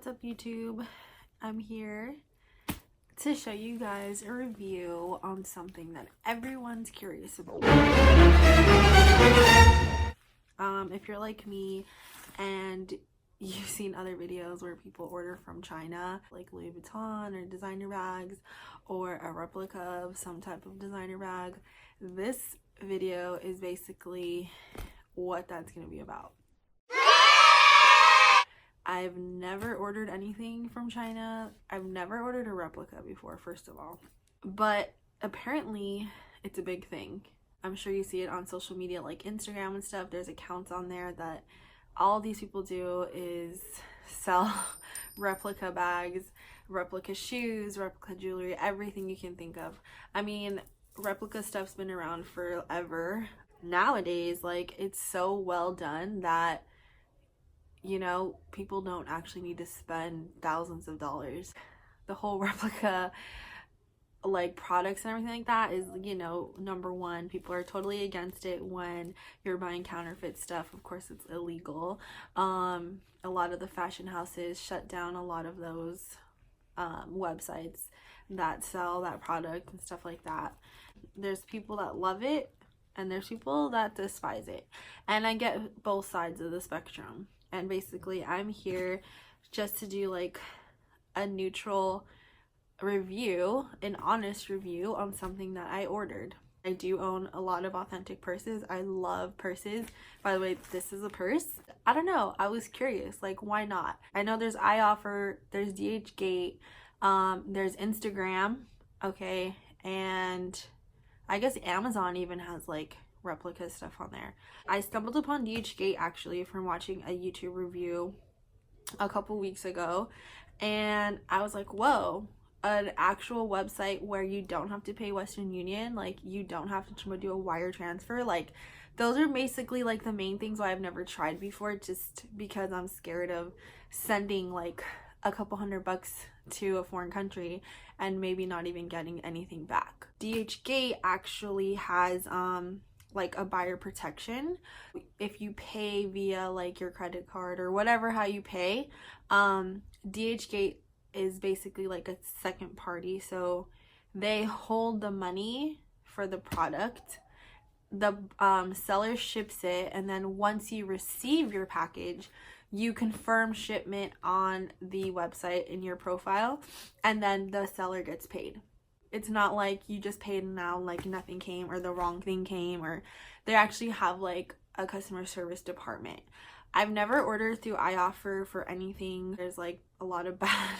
What's up, YouTube? I'm here to show you guys a review on something that everyone's curious about. If you're like me and you've seen other videos where people order from China, like Louis Vuitton or designer bags, or a replica of some type of designer bag, this video is basically what that's going to be about. I've never ordered anything from China. I've never ordered a replica before, first of all. But apparently, it's a big thing. I'm sure you see it on social media like Instagram and stuff. There's accounts on there that all these people do is sell replica bags, replica shoes, replica jewelry, everything you can think of. I mean, replica stuff's been around forever. Nowadays, like, it's so well done that, you know, people don't actually need to spend thousands of dollars. The whole replica, like, products and everything like that is, you know, number one. People are totally against it when you're buying counterfeit stuff. Of course, it's illegal. A lot of the fashion houses shut down a lot of those websites that sell that product and stuff like that. There's people that love it and there's people that despise it. And I get both sides of the spectrum. And basically, I'm here just to do like a neutral review, an honest review on something that I ordered. I do own a lot of authentic purses. I love purses. By the way, this is a purse. I don't know. I was curious, like, why not? I know there's iOffer, there's DHgate, there's Instagram, okay, and I guess Amazon even has like replica stuff on there. I stumbled upon DHgate actually from watching a YouTube review a couple weeks ago, and I was like, whoa, an actual website where you don't have to pay Western Union, like you don't have to do a wire transfer. Like, those are basically like the main things why I've never tried before, just because I'm scared of sending like a couple $100 to a foreign country and maybe not even getting anything back. DHgate actually has like a buyer protection. If you pay via like your credit card or whatever, how you pay, DHgate is basically like a second party, so they hold the money for the product. The seller ships it, and then once you receive your package, you confirm shipment on the website in your profile, and then the seller gets paid. It's not like you just paid and now like nothing came or the wrong thing came, or they actually have like a customer service department. I've never ordered through iOffer for anything. There's like a lot of bad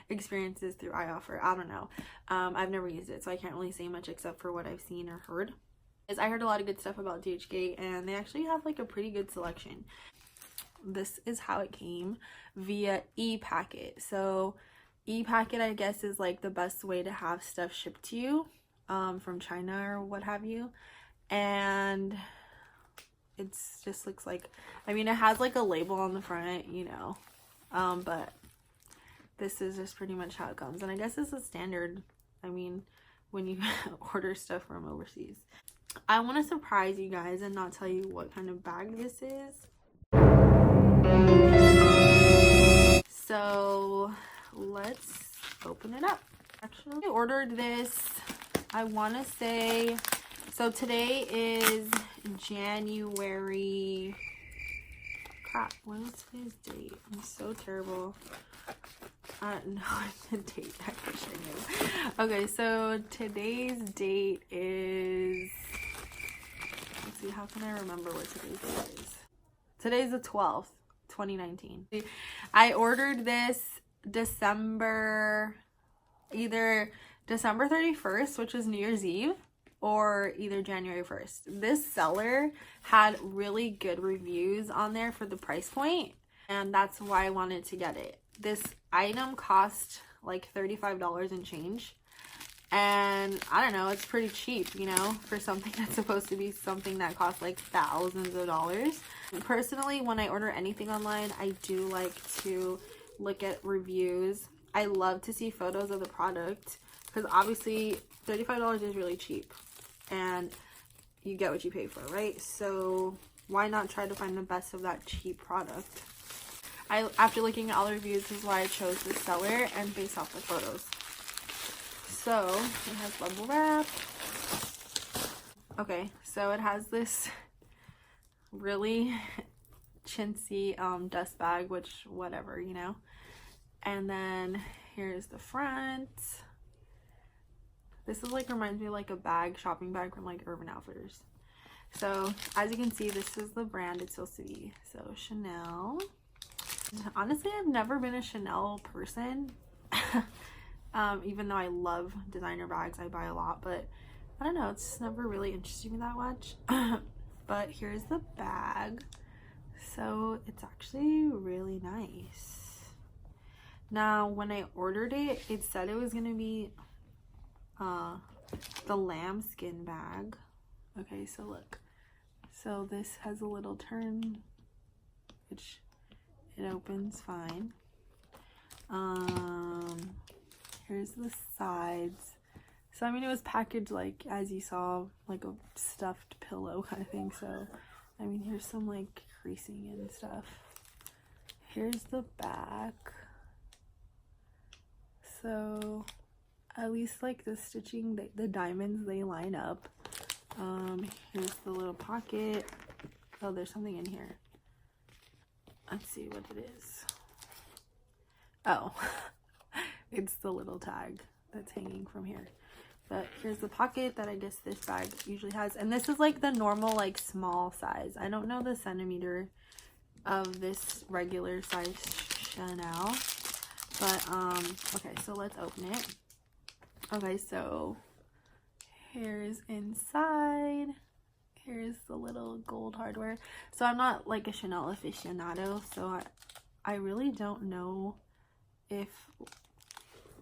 experiences through iOffer. I don't know. I've never used it, so I can't really say much except for what I've seen or heard. I heard a lot of good stuff about DHgate, and they actually have like a pretty good selection. This is how it came, via e-packet. So e-packet, I guess, is like the best way to have stuff shipped to you from China or what have you. And it's just looks like, I mean, it has like a label on the front, you know, but this is just pretty much how it comes. And I guess this is standard, I mean, when you order stuff from overseas. I want to surprise you guys and not tell you what kind of bag this is. So let's open it up. Actually, I ordered this, I want to say, so today is January, crap, when was today's date? I'm so terrible. I don't know the date, I wish I knew. Okay, so today's date is, let's see, how can I remember what today's date is? Today's the 12th, 2019. I ordered this either December 31st, which is New Year's Eve, or either January 1st. This seller had really good reviews on there for the price point, and that's why I wanted to get it. This item cost like $35 and change, and I don't know, it's pretty cheap, you know, for something that's supposed to be something that costs like thousands of dollars. Personally, when I order anything online, I do like to look at reviews. I love to see photos of the product, because obviously $35 is really cheap and you get what you pay for, right? So why not try to find the best of that cheap product? after looking at all the reviews, this is why I chose this seller and based off the photos. So it has bubble wrap. Okay, so it has this really chintzy dust bag, which whatever, you know. And then here's the front. This is like, reminds me of like a bag, shopping bag from like Urban Outfitters. So as you can see, this is the brand it's supposed to be. So Chanel. Honestly, I've never been a Chanel person. Even though I love designer bags, I buy a lot, but I don't know, it's never really interested me that much. But here's the bag. So it's actually really nice. Now, when I ordered it, it said it was gonna be the lambskin bag. Okay, so look. So this has a little turn, which it opens fine. Here's the sides. So I mean, it was packaged like, as you saw, like a stuffed pillow kind of thing. So I mean, here's some like creasing and stuff. Here's the back. So at least like the stitching, the diamonds, they line up. Here's the little pocket. Oh, there's something in here. Let's see what it is. Oh, it's the little tag that's hanging from here. But here's the pocket that I guess this bag usually has. And this is like the normal, like small size. I don't know the centimeter of this regular size Chanel. But, okay, so let's open it. Okay, so here's inside. Here's the little gold hardware. So I'm not like a Chanel aficionado, so I really don't know if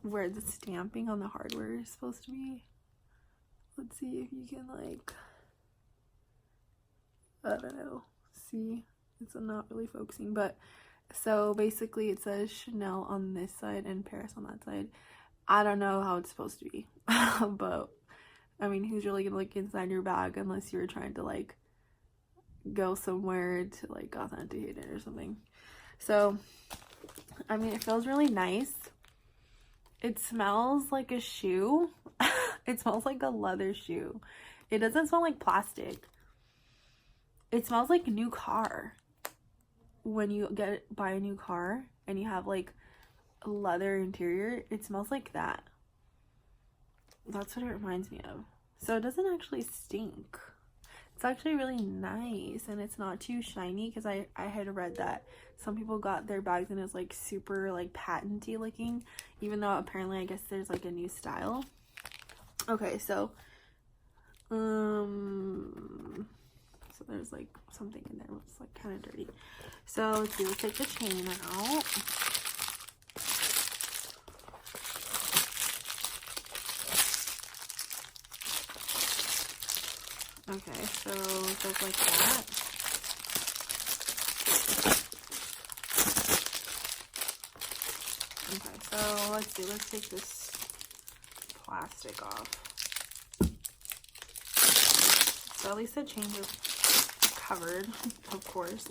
where the stamping on the hardware is supposed to be. Let's see if you can like, I don't know, see, it's not really focusing, but so basically it says Chanel on this side and Paris on that side. I don't know how it's supposed to be. But I mean, who's really gonna look inside your bag unless you're trying to like go somewhere to like authenticate it or something. So I mean, it feels really nice. It smells like a shoe. It smells like a leather shoe. It doesn't smell like plastic. It smells like a new car. When you buy a new car and you have like a leather interior, it smells like that. That's what it reminds me of. So it doesn't actually stink. It's actually really nice, and it's not too shiny, because I had read that some people got their bags and it was like super like patenty looking, even though apparently I guess there's like a new style. Okay, so there's like something in there that's like kind of dirty. So let's see, let's take the chain out. Okay, so it goes like that. Okay, so let's see, let's take this plastic off. So at least the chains are covered, of course.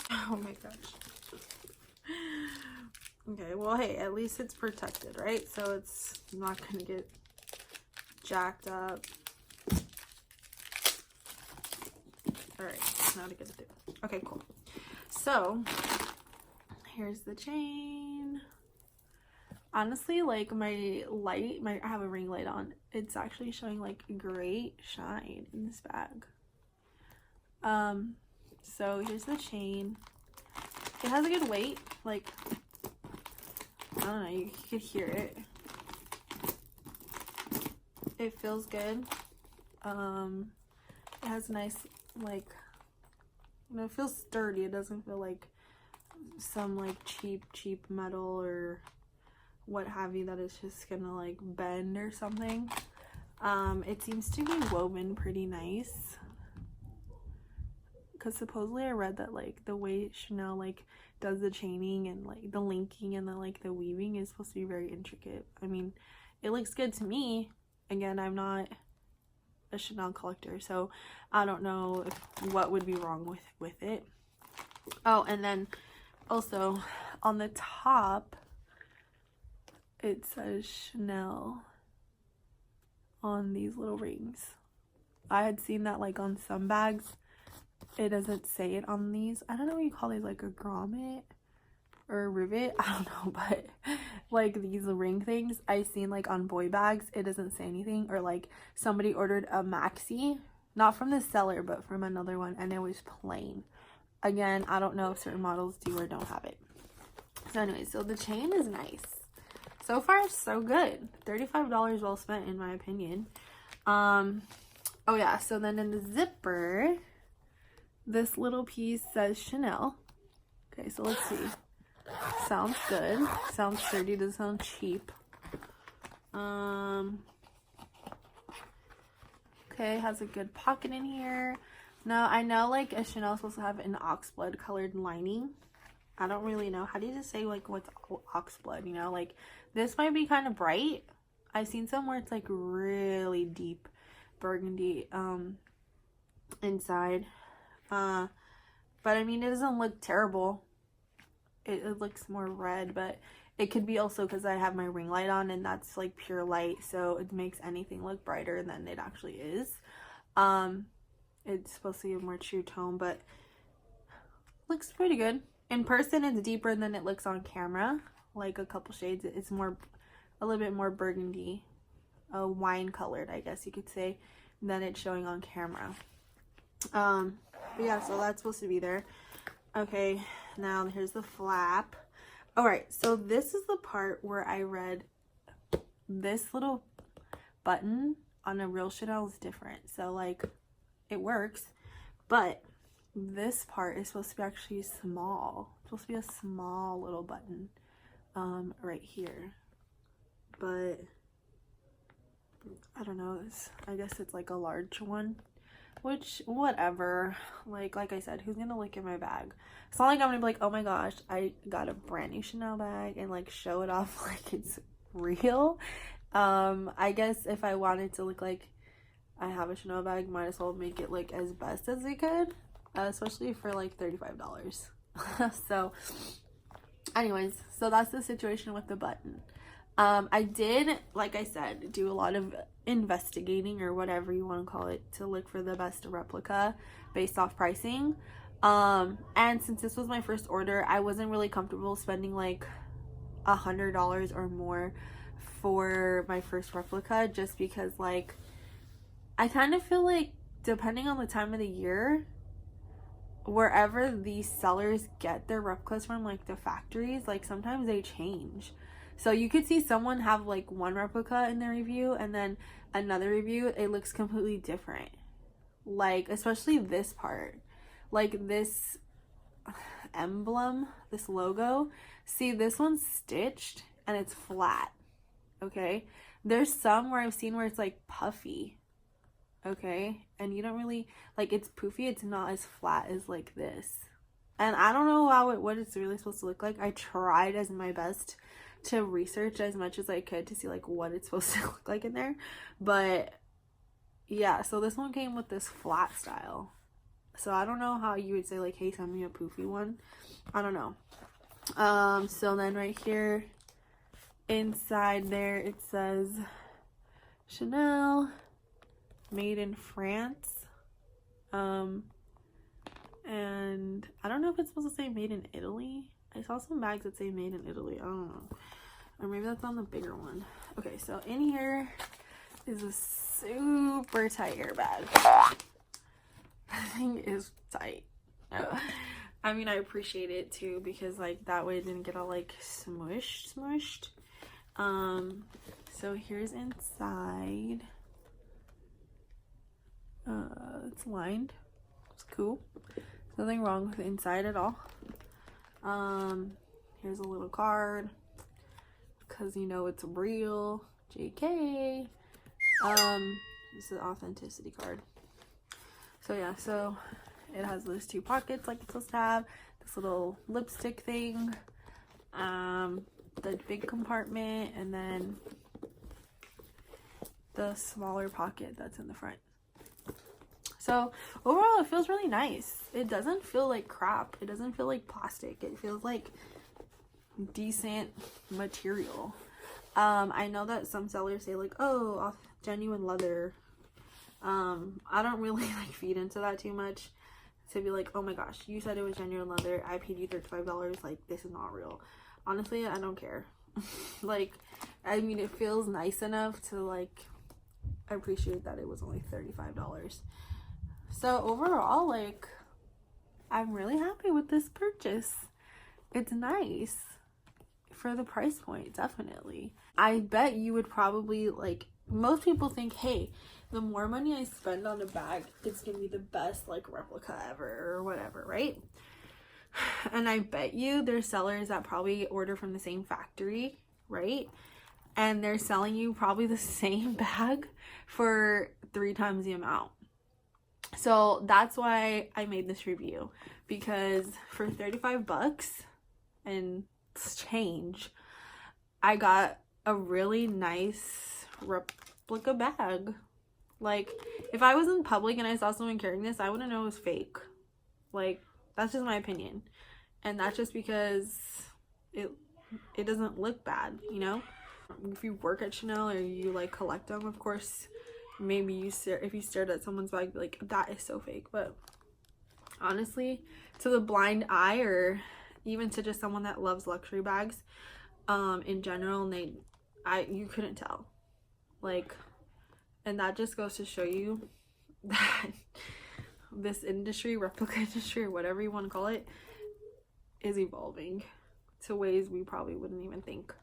Oh my gosh. Okay, well, hey, at least it's protected, right? So it's not gonna get jacked up. Alright, not a good thing. Okay, cool. So here's the chain. Honestly, like my light, I have a ring light on. It's actually showing like great shine in this bag. So here's the chain. It has a good weight. Like, I don't know, you could hear it. It feels good. It has a nice, like, you know, it feels sturdy. It doesn't feel like some like cheap metal or what have you that is just gonna like bend or something. It seems to be woven pretty nice, because supposedly I read that like the way Chanel like does the chaining and like the linking and then like the weaving is supposed to be very intricate. I mean, it looks good to me. Again, I'm not a Chanel collector, so I don't know what would be wrong with it. Oh, and then Also, on the top, it says Chanel on these little rings. I had seen that like on some bags. It doesn't say it on these. I don't know what you call these, like a grommet or a rivet. I don't know, but like these ring things I seen like on boy bags, it doesn't say anything. Or like somebody ordered a maxi, not from the seller, but from another one, and it was plain. Again, I don't know if certain models do or don't have it. So anyway, so the chain is nice. So far, so good. $35 well spent, in my opinion. Oh yeah, so then in the zipper, this little piece says Chanel. Okay, so let's see. Sounds good. Sounds sturdy. Doesn't sound cheap. Okay, has a good pocket in here. Now, I know like a Chanel is supposed to have an oxblood colored lining. I don't really know. How do you just say like what's oxblood, you know? Like this might be kind of bright. I've seen some where it's like really deep burgundy inside. But I mean, it doesn't look terrible. It looks more red, but it could be also because I have my ring light on and that's like pure light, so it makes anything look brighter than it actually is. It's supposed to be a more true tone, but looks pretty good. In person, it's deeper than it looks on camera, like a couple shades. It's more, a little bit more burgundy, wine colored, I guess you could say, than it's showing on camera. But yeah, so that's supposed to be there. Okay, now here's the flap. All right, so this is the part where I read this little button on a real Chanel is different. So like it works, but this part is supposed to be actually small. It's supposed to be a small little button right here. But I don't know, I guess it's like a large one. Which, whatever. Like I said, who's gonna look in my bag? It's not like I'm gonna be like, oh my gosh, I got a brand new Chanel bag and like show it off like it's real. I guess if I wanted to look like I have a Chanel bag, might as well make it look as best as I could. Especially for like $35. So anyways, so that's the situation with the button. I did, like I said, do a lot of investigating or whatever you want to call it to look for the best replica based off pricing. And since this was my first order, I wasn't really comfortable spending like $100 or more for my first replica, just because like I kind of feel like depending on the time of the year, wherever these sellers get their replicas from, like the factories, like sometimes they change. So you could see someone have like one replica in their review and then another review, it looks completely different. Like, especially this part. Like this emblem, this logo. See, this one's stitched and it's flat. Okay? There's some where I've seen where it's like puffy. Okay? And you don't really, like it's poofy. It's not as flat as like this. And I don't know what it's really supposed to look like. I tried as my best to research as much as I could to see like what it's supposed to look like in there, but yeah, so this one came with this flat style, so I don't know how you would say like, hey, send me a poofy one. I don't know. So then right here inside there it says Chanel, made in France, and I don't know if it's supposed to say made in Italy. I saw some bags that say made in Italy. I don't know. Or maybe that's on the bigger one. Okay, so in here is a super tight airbag. That thing is tight. I mean, I appreciate it too, because like that way it didn't get all like smushed. So here's inside. It's lined. It's cool. Nothing wrong with the inside at all. Here's a little card, because you know it's real. JK. This is an authenticity card. So yeah, so it has those two pockets like it's supposed to have. This little lipstick thing, the big compartment, and then the smaller pocket that's in the front. So overall, it feels really nice. It doesn't feel like crap. It doesn't feel like plastic. It feels like decent material. I know that some sellers say like, oh, genuine leather. I don't really like feed into that too much to be like, oh my gosh, you said it was genuine leather, I paid you $35, like this is not real. Honestly, I don't care. Like, I mean, it feels nice enough to like appreciate that it was only $35. So overall, like, I'm really happy with this purchase. It's nice for the price point, definitely. I bet you would probably, like, most people think, hey, the more money I spend on a bag, it's gonna be the best like replica ever or whatever, right? And I bet you there's sellers that probably order from the same factory, right? And they're selling you probably the same bag for 3 times the amount. So that's why I made this review, because for 35 bucks and change, I got a really nice replica bag. Like, if I was in public and I saw someone carrying this, I wouldn't know it was fake. Like, that's just my opinion. And that's just because it doesn't look bad, you know? If you work at Chanel or you like collect them, of course, maybe if you stared at someone's bag, like, that is so fake. But honestly, to the blind eye, or even to just someone that loves luxury bags in general, you couldn't tell. Like, and that just goes to show you that this industry, replica industry, or whatever you want to call it, is evolving to ways we probably wouldn't even think.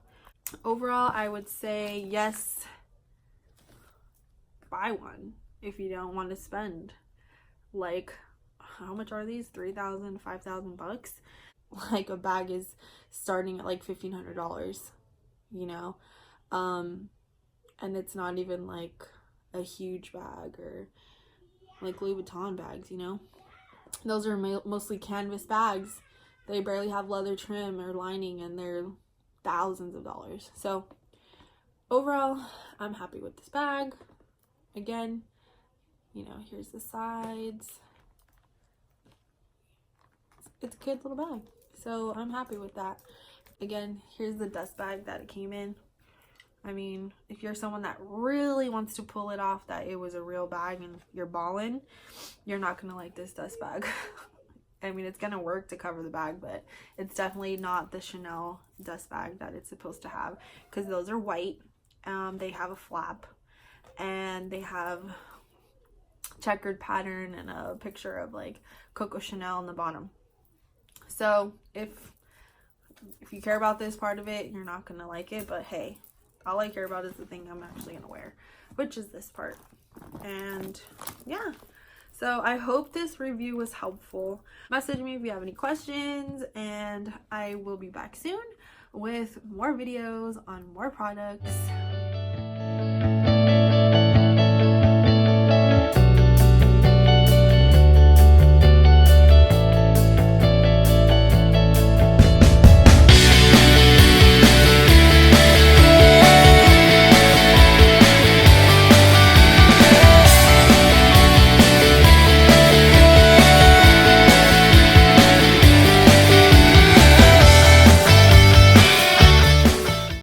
Overall, I would say yes, buy one if you don't want to spend like, how much are these? 3,000, 5,000 bucks? Like, a bag is starting at like $1,500, you know? And it's not even like a huge bag or like Louis Vuitton bags, you know? Those are mostly canvas bags. They barely have leather trim or lining, and they're thousands of dollars. So overall, I'm happy with this bag. Again, you know, here's the sides. It's a cute little bag, so I'm happy with that. Again, here's the dust bag that it came in. I mean, if you're someone that really wants to pull it off that it was a real bag and you're balling, you're not gonna like this dust bag. I mean, it's gonna work to cover the bag, but it's definitely not the Chanel dust bag that it's supposed to have, because those are white. They have a flap, and they have checkered pattern and a picture of like Coco Chanel on the bottom. So if you care about this part of it, you're not gonna like it, but hey, all I care about is the thing I'm actually gonna wear, which is this part. And yeah, so I hope this review was helpful. Message me if you have any questions, and I will be back soon with more videos on more products.